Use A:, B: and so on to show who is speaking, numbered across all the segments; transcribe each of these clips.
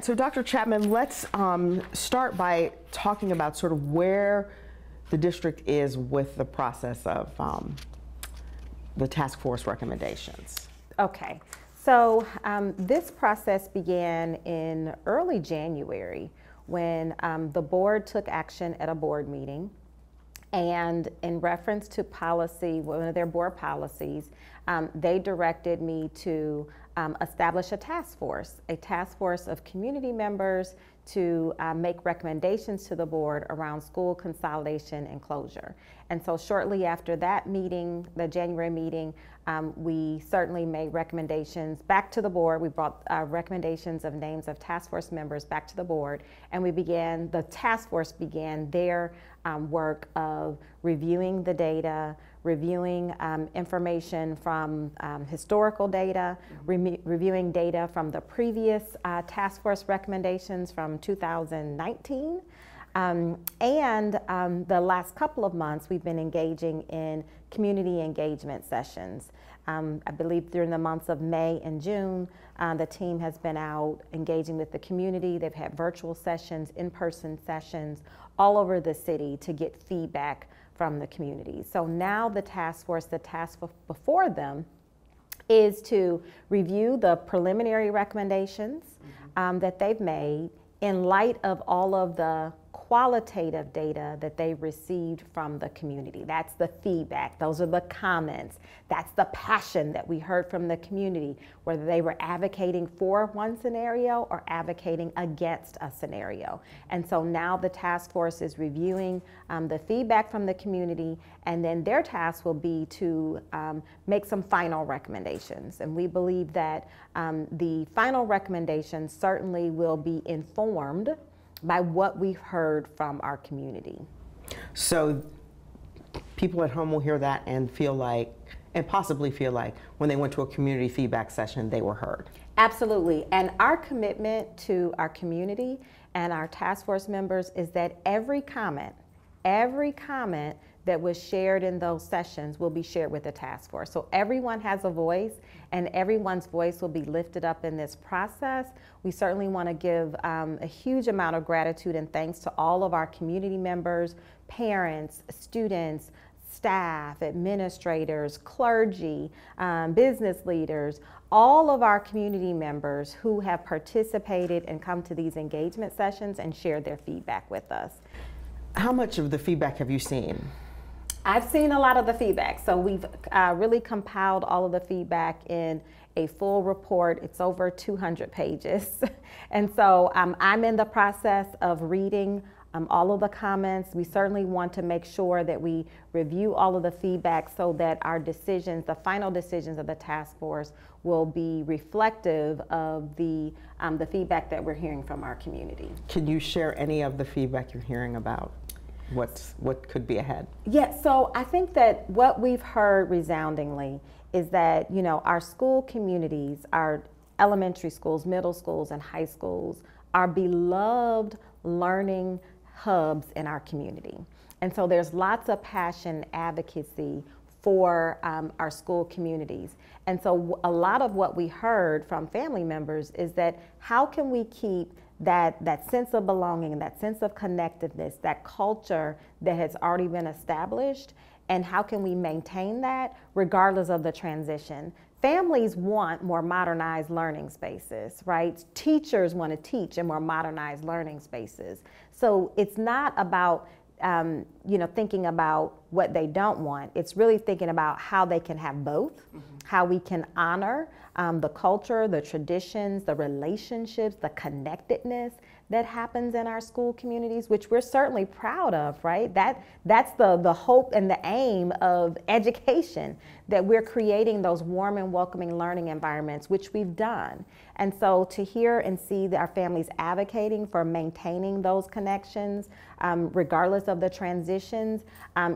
A: So Dr. Chapman, let's start by talking about sort of where the district is with the process of the task force recommendations.
B: Okay, so this process began in early January when the board took action at a board meeting, and in reference to policy, one of their board policies, they directed me to establish a task force of community members to make recommendations to the board around school consolidation and closure. And so shortly after that meeting, the January meeting, we certainly made recommendations back to the board. We brought recommendations of names of task force members back to the board, and the task force began their work of reviewing the data, reviewing information from historical data, reviewing data from the previous task force recommendations from 2019. The last couple of months, we've been engaging in community engagement sessions. I believe during the months of May and June, the team has been out engaging with the community. They've had virtual sessions, in-person sessions all over the city to get feedback from the community. So now the task before them is to review the preliminary recommendations that they've made in light of all of the qualitative data that they received from the community. That's the feedback. Those are the comments. That's the passion that we heard from the community, whether they were advocating for one scenario or advocating against a scenario. And so now the task force is reviewing the feedback from the community, and then their task will be to make some final recommendations. And we believe that the final recommendations certainly will be informed by what we've heard from our community.
A: So people at home will hear that and feel like, and possibly feel like, when they went to a community feedback session, they were heard.
B: Absolutely. And our commitment to our community and our task force members is that every comment that was shared in those sessions will be shared with the task force. So everyone has a voice, and everyone's voice will be lifted up in this process. We certainly want to give a huge amount of gratitude and thanks to all of our community members, parents, students, staff, administrators, clergy, business leaders, all of our community members who have participated and come to these engagement sessions and shared their feedback with us.
A: How much of the feedback have you seen?
B: I've seen a lot of the feedback. So we've really compiled all of the feedback in a full report. It's over 200 pages. And so I'm in the process of reading all of the comments. We certainly want to make sure that we review all of the feedback so that our decisions, the final decisions of the task force, will be reflective of the feedback that we're hearing from our community.
A: Can you share any of the feedback you're hearing about what could be ahead?
B: Yeah, so I think that what we've heard resoundingly is that, you know, our school communities, our elementary schools, middle schools, and high schools are beloved learning hubs in our community. And so there's lots of passion, advocacy for our school communities. And so a lot of what we heard from family members is that how can we keep that sense of belonging and that sense of connectiveness, that culture that has already been established, and how can we maintain that regardless of the transition? Families want more modernized learning spaces, right? Teachers want to teach in more modernized learning spaces. So it's not about thinking about what they don't want. It's really thinking about how they can have both, how we can honor the culture, the traditions, the relationships, the connectedness that happens in our school communities, which we're certainly proud of, right? That's the hope and the aim of education, that we're creating those warm and welcoming learning environments, which we've done. And so to hear and see that our families advocating for maintaining those connections, regardless of the transitions,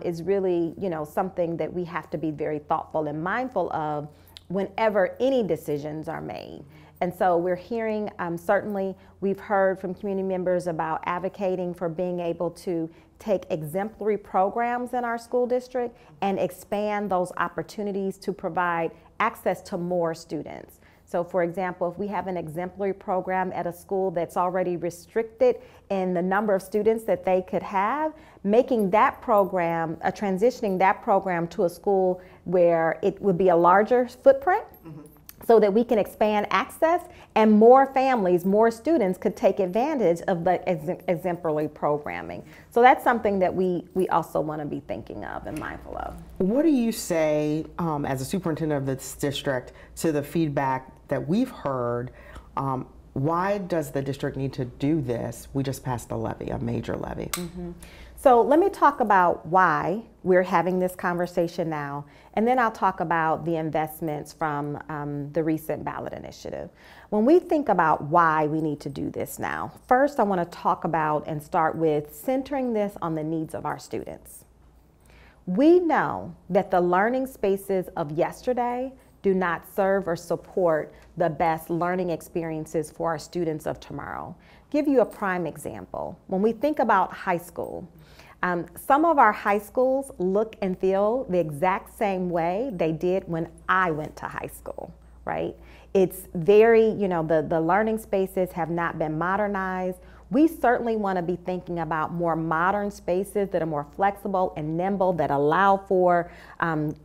B: is really, something that we have to be very thoughtful and mindful of whenever any decisions are made. And so we're hearing, certainly we've heard from community members about advocating for being able to take exemplary programs in our school district and expand those opportunities to provide access to more students. So for example, if we have an exemplary program at a school that's already restricted in the number of students that they could have, making that program, transitioning that program to a school where it would be a larger footprint, so that we can expand access and more families, more students could take advantage of the exemplary programming. So that's something that we also want to be thinking of and mindful of.
A: What do you say as a superintendent of this district to the feedback that we've heard? Why does the district need to do this? We just passed a levy, a major levy.
B: So let me talk about why we're having this conversation now, and then I'll talk about the investments from the recent ballot initiative. When we think about why we need to do this now, first I want to talk about and start with centering this on the needs of our students. We know that the learning spaces of yesterday do not serve or support the best learning experiences for our students of tomorrow. Give you a prime example. When we think about high school, some of our high schools look and feel the exact same way they did when I went to high school, right? It's very, the learning spaces have not been modernized. We certainly want to be thinking about more modern spaces that are more flexible and nimble, that allow for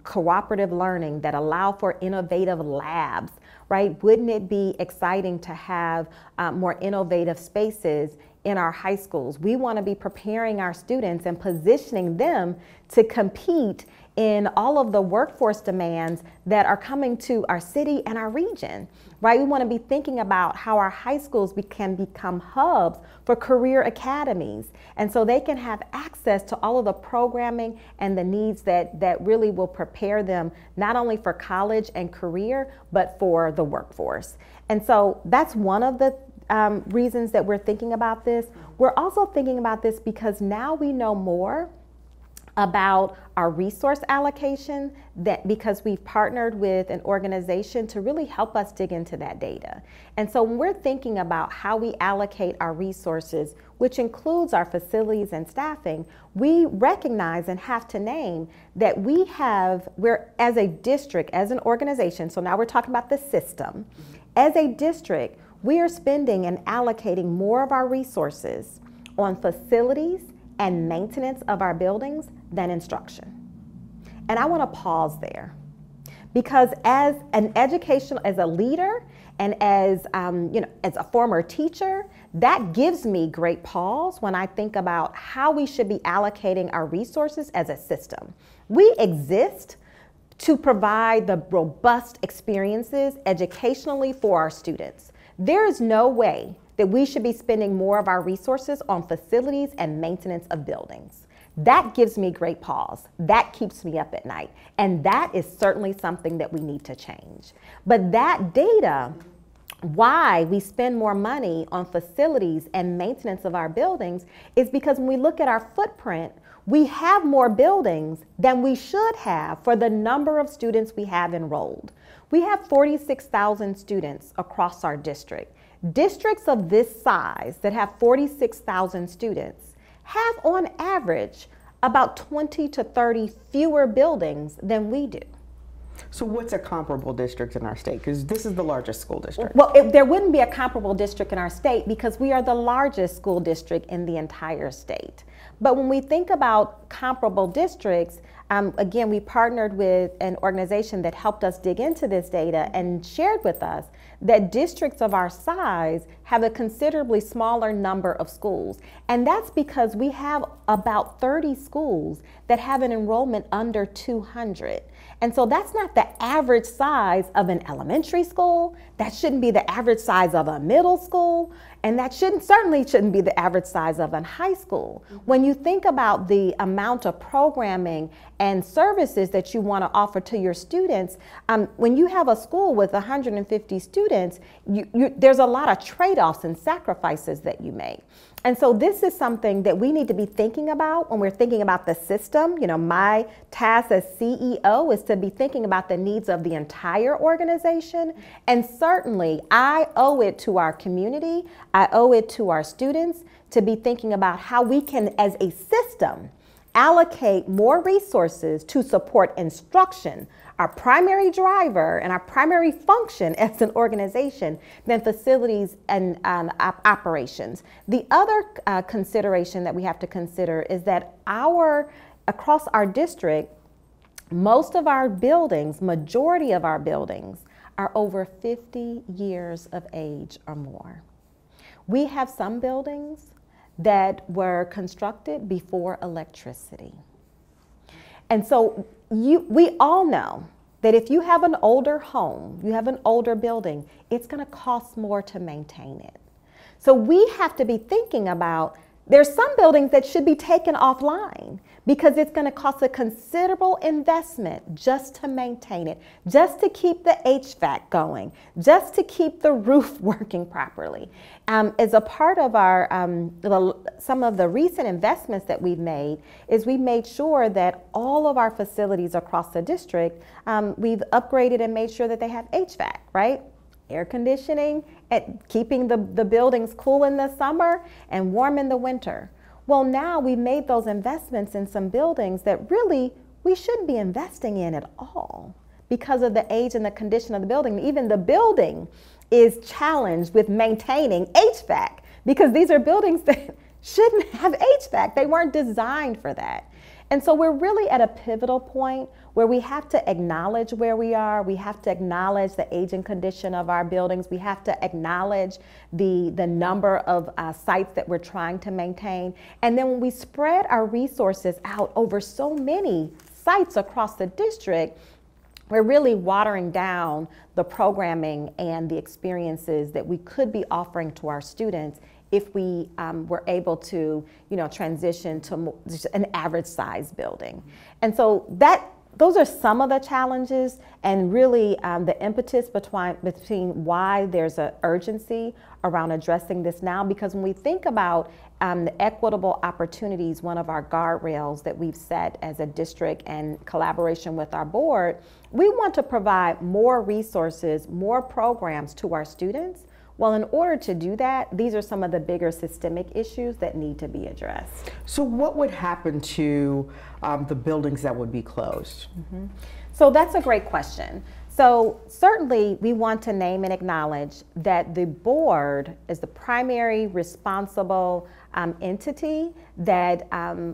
B: cooperative learning, that allow for innovative labs, right? Wouldn't it be exciting to have more innovative spaces in our high schools? We want to be preparing our students and positioning them to compete in all of the workforce demands that are coming to our city and our region, right? We want to be thinking about how our high schools can become hubs for career academies. And so they can have access to all of the programming and the needs that really will prepare them not only for college and career, but for the workforce. And so that's one of the reasons that we're thinking about this. We're also thinking about this because now we know more about our resource allocation, that because we've partnered with an organization to really help us dig into that data. And so when we're thinking about how we allocate our resources, which includes our facilities and staffing, we recognize and have to name that we're as a district, as an organization, so now we're talking about the system, as a district, we are spending and allocating more of our resources on facilities and maintenance of our buildings than instruction. And I want to pause there, because as an educational, as a leader, and as as a former teacher, that gives me great pause when I think about how we should be allocating our resources as a system. We exist to provide the robust experiences educationally for our students. There is no way that we should be spending more of our resources on facilities and maintenance of buildings. That gives me great pause. That keeps me up at night. And that is certainly something that we need to change. But that data, why we spend more money on facilities and maintenance of our buildings, is because when we look at our footprint, we have more buildings than we should have for the number of students we have enrolled. We have 46,000 students across our district. Districts of this size that have 46,000 students have on average about 20 to 30 fewer buildings than we do.
A: So what's a comparable district in our state? Because this is the largest school district.
B: Well, there wouldn't be a comparable district in our state because we are the largest school district in the entire state. But when we think about comparable districts, again, we partnered with an organization that helped us dig into this data and shared with us that districts of our size have a considerably smaller number of schools. And that's because we have about 30 schools that have an enrollment under 200. And so that's not the average size of an elementary school. That shouldn't be the average size of a middle school. And that certainly shouldn't be the average size of a high school. When you think about the amount of programming and services that you want to offer to your students, when you have a school with 150 students, there's a lot of trade-offs and sacrifices that you make. And so this is something that we need to be thinking about when we're thinking about the system. My task as CEO is to be thinking about the needs of the entire organization. And certainly I owe it to our community, I owe it to our students to be thinking about how we can, as a system, allocate more resources to support instruction, our primary driver and our primary function as an organization than facilities and operations. The other consideration that we have to consider is that across our district, most of our buildings, majority of our buildings, are over 50 years of age or more. We have some buildings that were constructed before electricity. And so we all know that if you have an older home, you have an older building, it's going to cost more to maintain it. So we have to be thinking about, there's some buildings that should be taken offline because it's going to cost a considerable investment just to maintain it, just to keep the HVAC going, just to keep the roof working properly. As a part of our some of the recent investments that we've made is we made sure that all of our facilities across the district, we've upgraded and made sure that they have HVAC, right? Air conditioning, and keeping the buildings cool in the summer and warm in the winter. Well, now we've made those investments in some buildings that really we shouldn't be investing in at all because of the age and the condition of the building. Even the building is challenged with maintaining HVAC because these are buildings that shouldn't have HVAC. They weren't designed for that. And so we're really at a pivotal point where we have to acknowledge where we are. We have to acknowledge the age and condition of our buildings. We have to acknowledge the number of sites that we're trying to maintain. And then when we spread our resources out over so many sites across the district, we're really watering down the programming and the experiences that we could be offering to our students if we were able to, transition to just an average size building. And so those are some of the challenges and really the impetus between why there's an urgency around addressing this now, because when we think about the equitable opportunities, one of our guardrails that we've set as a district and collaboration with our board, we want to provide more resources, more programs to our students. Well, in order to do that, these are some of the bigger systemic issues that need to be addressed.
A: So what would happen to the buildings that would be closed?
B: Mm-hmm. So that's a great question. So certainly we want to name and acknowledge that the board is the primary responsible entity that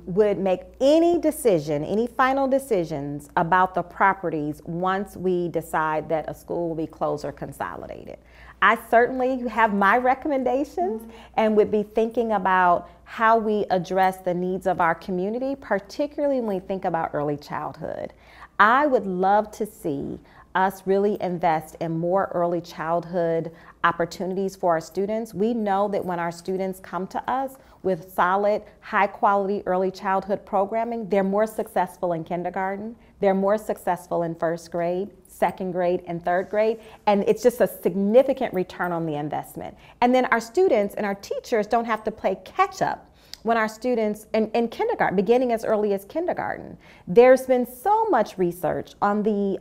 B: would make any decision, any final decisions about the properties once we decide that a school will be closed or consolidated. I certainly have my recommendations and would be thinking about how we address the needs of our community, particularly when we think about early childhood. I would love to see us really invest in more early childhood opportunities for our students. We know that when our students come to us with solid, high quality early childhood programming, they're more successful in kindergarten, they're more successful in first grade, second grade, and third grade, and it's just a significant return on the investment. And then our students and our teachers don't have to play catch up when our students in kindergarten, beginning as early as kindergarten. There's been so much research on the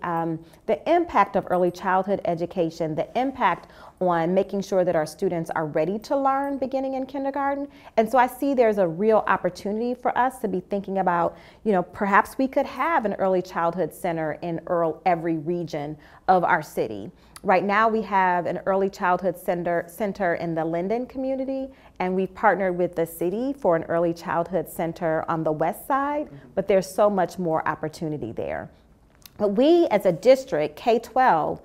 B: impact of early childhood education, the impact on making sure that our students are ready to learn beginning in kindergarten. And so I see there's a real opportunity for us to be thinking about, perhaps we could have an early childhood center in every region of our city. Right now we have an early childhood center in the Linden community, and we've partnered with the city for an early childhood center on the west side, but there's so much more opportunity there. But we as a district, K-12,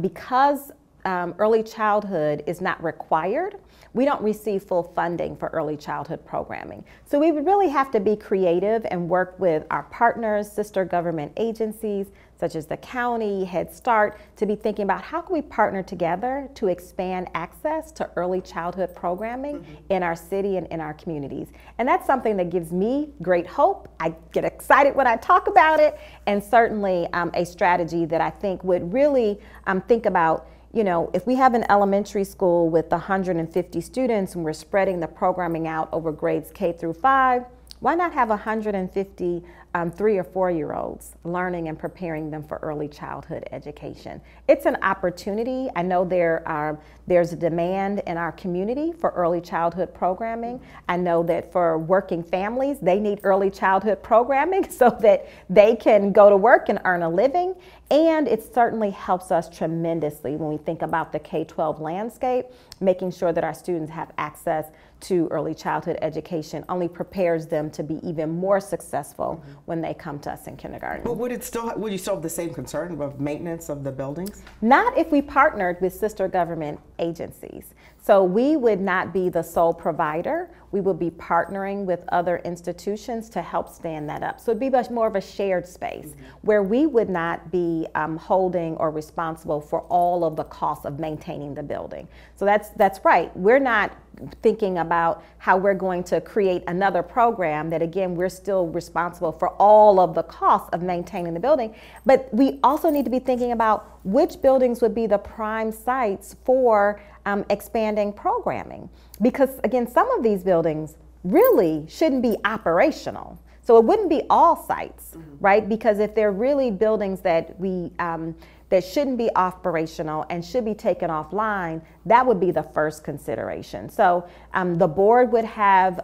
B: because early childhood is not required, we don't receive full funding for early childhood programming. So we would really have to be creative and work with our partners, sister government agencies, such as the county, Head Start, to be thinking about how can we partner together to expand access to early childhood programming in our city and in our communities. And that's something that gives me great hope. I get excited when I talk about it, and certainly a strategy that I think would really think about, if we have an elementary school with 150 students and we're spreading the programming out over grades K through 5, why not have 150 3 or 4-year-olds, learning and preparing them for early childhood education. It's an opportunity. I know there's a demand in our community for early childhood programming. I know that for working families, they need early childhood programming so that they can go to work and earn a living. And it certainly helps us tremendously when we think about the K-12 landscape. Making sure that our students have access to early childhood education only prepares them to be even more successful when they come to us in kindergarten.
A: But would you still have the same concern about maintenance of the buildings?
B: Not if we partnered with sister government agencies. So we would not be the sole provider. We would be partnering with other institutions to help stand that up. So it'd be much more of a shared space where we would not be holding or responsible for all of the costs of maintaining the building. So that's right. We're not thinking about how we're going to create another program that, again, we're still responsible for all of the costs of maintaining the building. But we also need to be thinking about which buildings would be the prime sites for expanding programming. Because, again, some of these buildings really shouldn't be operational. So it wouldn't be all sites, right? Because if they're really buildings that that shouldn't be operational and should be taken offline, that would be the first consideration. So the board would have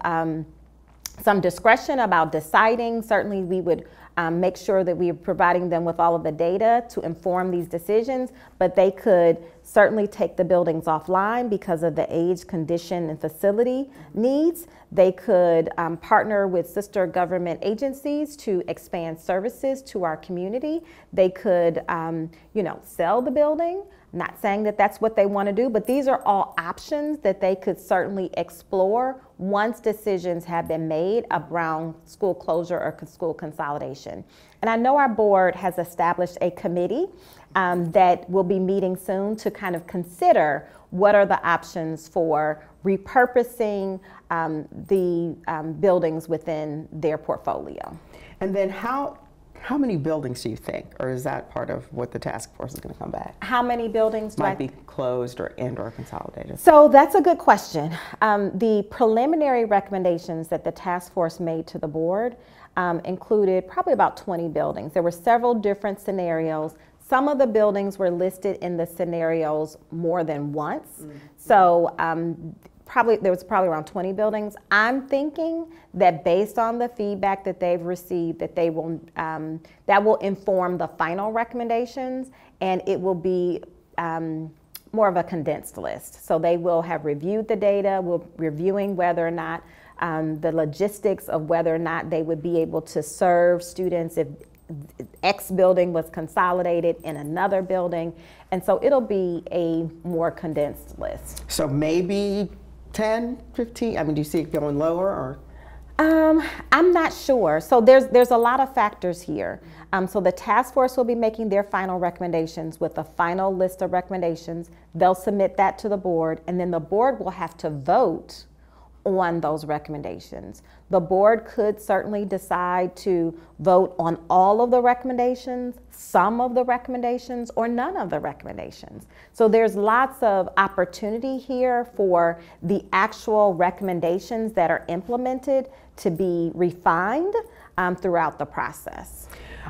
B: some discretion about deciding. Certainly we would make sure that we are providing them with all of the data to inform these decisions, but they could certainly take the buildings offline because of the age, condition, and facility needs. They could partner with sister government agencies to expand services to our community. They could, sell the building. Not saying that that's what they want to do, but these are all options that they could certainly explore once decisions have been made around school closure or school consolidation. And I know our board has established a committee that will be meeting soon to kind of consider what are the options for repurposing the buildings within their portfolio.
A: And then how many buildings do you think, or is that part of what the task force is going to come back?
B: How many buildings
A: might be closed or consolidated?
B: So that's a good question. The preliminary recommendations that the task force made to the board included probably about 20 buildings. There were several different scenarios. Some of the buildings were listed in the scenarios more than once. So there was probably around 20 buildings. I'm thinking that based on the feedback that they've received, that they will that will inform the final recommendations, and it will be more of a condensed list. So they will have reviewed the data, reviewing whether or not the logistics of whether or not they would be able to serve students if X building was consolidated in another building. And so it'll be a more condensed list.
A: So maybe 10, 15? I mean, do you see it going lower or?
B: I'm not sure. So there's a lot of factors here. So the task force will be making their final recommendations with a final list of recommendations. They'll submit that to the board, and then the board will have to vote on those recommendations. The board could certainly decide to vote on all of the recommendations, some of the recommendations, or none of the recommendations. So there's lots of opportunity here for the actual recommendations that are implemented to be refined throughout the process.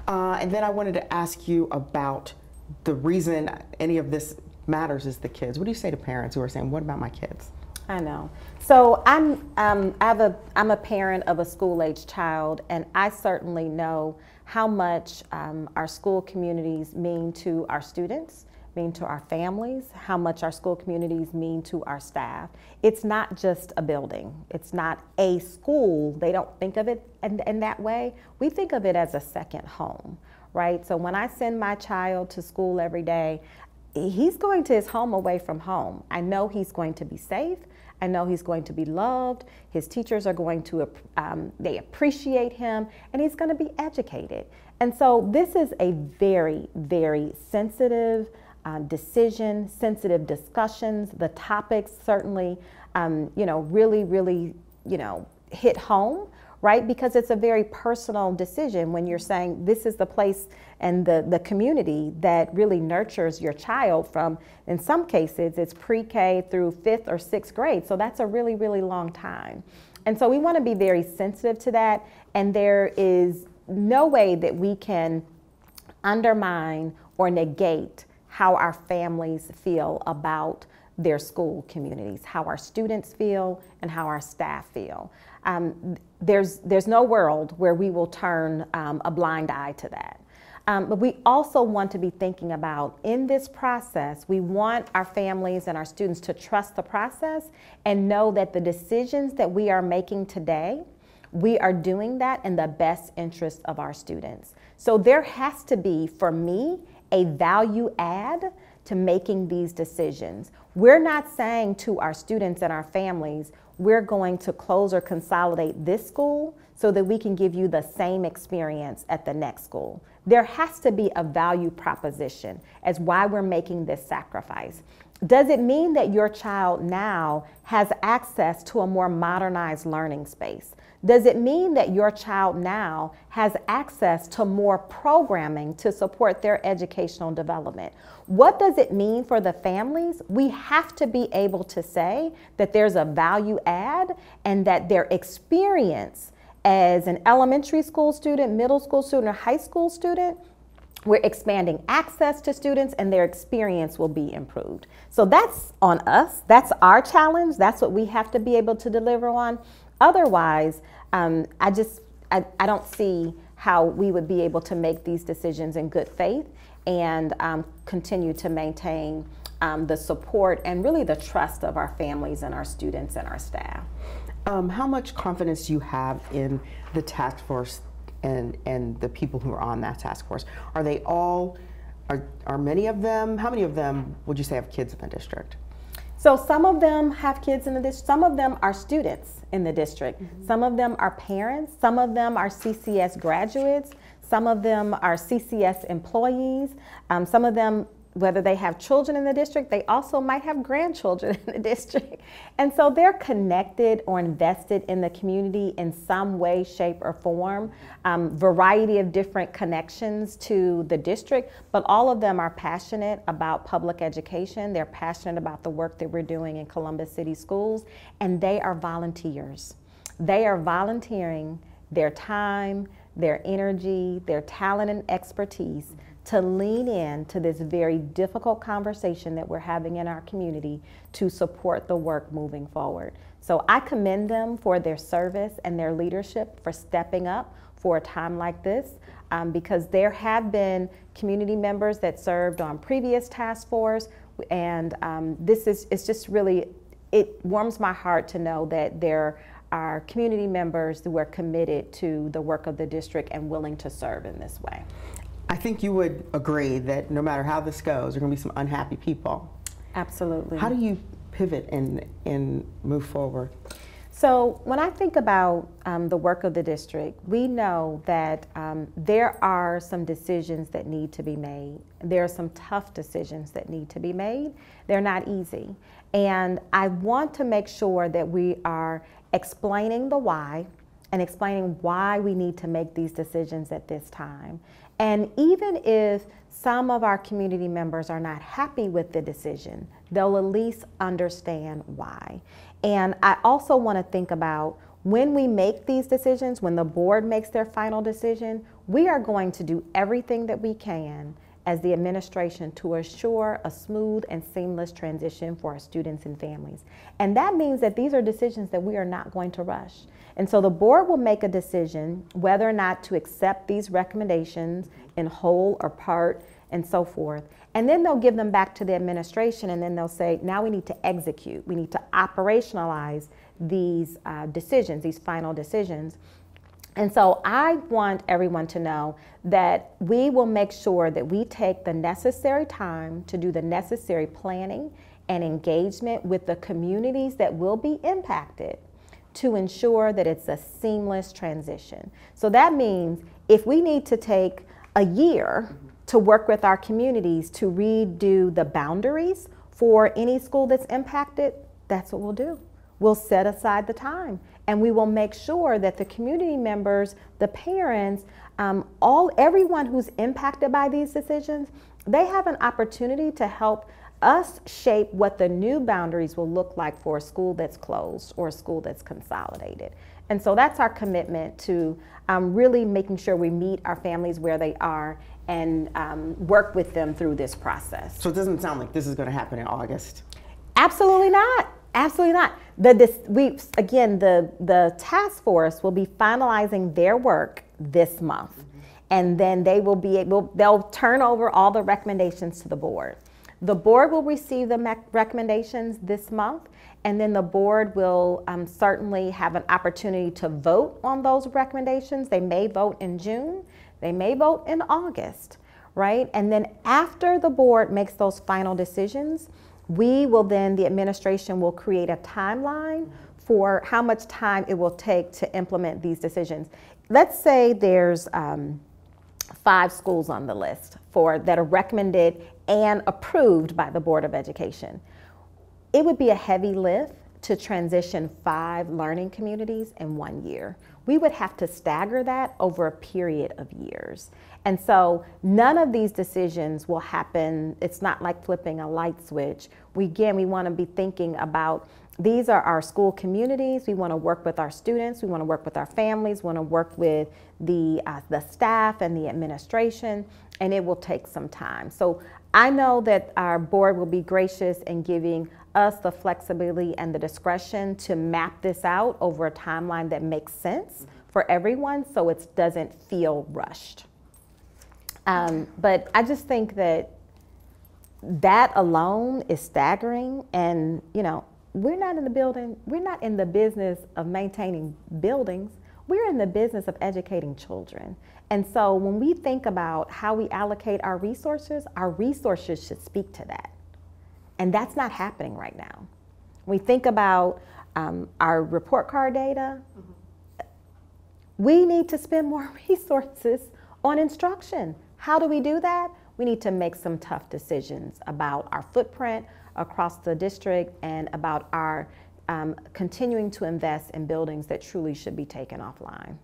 A: And then I wanted to ask you about the reason any of this matters is the kids. What do you say to parents who are saying, what about my kids?
B: I know. So I'm a parent of a school-age child, and I certainly know how much our school communities mean to our students, mean to our families, how much our school communities mean to our staff. It's not just a building. It's not a school. They don't think of it in that way. We think of it as a second home, right? So when I send my child to school every day, he's going to his home away from home. I know he's going to be safe. I know he's going to be loved. His teachers are going to, they appreciate him, and he's going to be educated. And so this is a very, very sensitive decision, sensitive discussions. The topics certainly, really, hit home, right? Because it's a very personal decision when you're saying this is the place and the community that really nurtures your child from, in some cases, it's pre-K through 5th or 6th grade. So that's a really, really long time. And so we want to be very sensitive to that. And there is no way that we can undermine or negate how our families feel about their school communities, how our students feel and how our staff feel. There's no world where we will turn a blind eye to that. But we also want to be thinking about, in this process, we want our families and our students to trust the process and know that the decisions that we are making today, we are doing that in the best interest of our students. So there has to be, for me, a value add to making these decisions. We're not saying to our students and our families, we're going to close or consolidate this school so that we can give you the same experience at the next school. There has to be a value proposition as why we're making this sacrifice. Does it mean that your child now has access to a more modernized learning space? Does it mean that your child now has access to more programming to support their educational development? What does it mean for the families? We have to be able to say that there's a value add and that their experience as an elementary school student, middle school student, or high school student, we're expanding access to students and their experience will be improved. So that's on us. That's our challenge. That's what we have to be able to deliver on. Otherwise, I don't see how we would be able to make these decisions in good faith and continue to maintain the support and really the trust of our families and our students and our staff.
A: How much confidence do you have in the task force and the people who are on that task force? Are they all, are many of them, how many of them would you say have kids in the district?
B: So some of them have kids in the district, some of them are students in the district, some of them are parents, some of them are CCS graduates, some of them are CCS employees, some of them, whether they have children in the district, they also might have grandchildren in the district. And so they're connected or invested in the community in some way, shape, or form. Variety of different connections to the district, but all of them are passionate about public education. They're passionate about the work that we're doing in Columbus City Schools, and they are volunteers. They are volunteering their time, their energy, their talent and expertise to lean in to this very difficult conversation that we're having in our community to support the work moving forward. So I commend them for their service and their leadership for stepping up for a time like this, because there have been community members that served on previous task force, and it's just really, it warms my heart to know that there are community members who are committed to the work of the district and willing to serve in this way.
A: I think you would agree that no matter how this goes, there are going to be some unhappy people.
B: Absolutely.
A: How do you pivot and move forward?
B: So when I think about the work of the district, we know that there are some decisions that need to be made. There are some tough decisions that need to be made. They're not easy. And I want to make sure that we are explaining the why and explaining why we need to make these decisions at this time. And even if some of our community members are not happy with the decision, they'll at least understand why. And I also want to think about when we make these decisions, when the board makes their final decision, we are going to do everything that we can as the administration to assure a smooth and seamless transition for our students and families. And that means that these are decisions that we are not going to rush. And so the board will make a decision whether or not to accept these recommendations in whole or part and so forth. And then they'll give them back to the administration, and then they'll say, now we need to execute. We need to operationalize these decisions, these final decisions. And so I want everyone to know that we will make sure that we take the necessary time to do the necessary planning and engagement with the communities that will be impacted to ensure that it's a seamless transition. So that means if we need to take a year to work with our communities to redo the boundaries for any school that's impacted, that's what we'll do. We'll set aside the time, and we will make sure that the community members, the parents, everyone who's impacted by these decisions, they have an opportunity to help us shape what the new boundaries will look like for a school that's closed or a school that's consolidated. And so that's our commitment to really making sure we meet our families where they are and work with them through this process.
A: So it doesn't sound like this is going to happen in August.
B: Absolutely not. Absolutely not. The task force will be finalizing their work this month, and then they'll turn over all the recommendations to the board. The board will receive the recommendations this month, and then the board will certainly have an opportunity to vote on those recommendations. They may vote in June, they may vote in August, right? And then after the board makes those final decisions, the administration will create a timeline for how much time it will take to implement these decisions. Let's say there's 5 schools on the list that are recommended and approved by the Board of Education. It would be a heavy lift to transition 5 learning communities in 1 year. We would have to stagger that over a period of years. And so none of these decisions will happen. It's not like flipping a light switch. We want to be thinking about, these are our school communities. We want to work with our students. We want to work with our families. We want to work with the staff and the administration, and it will take some time. So I know that our board will be gracious in giving us the flexibility and the discretion to map this out over a timeline that makes sense for everyone, so it doesn't feel rushed. But I just think that alone is staggering, and we're not in the business of maintaining buildings. We're in the business of educating children. And so when we think about how we allocate our resources should speak to that. And that's not happening right now. We think about our report card data. We need to spend more resources on instruction. How do we do that? We need to make some tough decisions about our footprint across the district and about our continuing to invest in buildings that truly should be taken offline.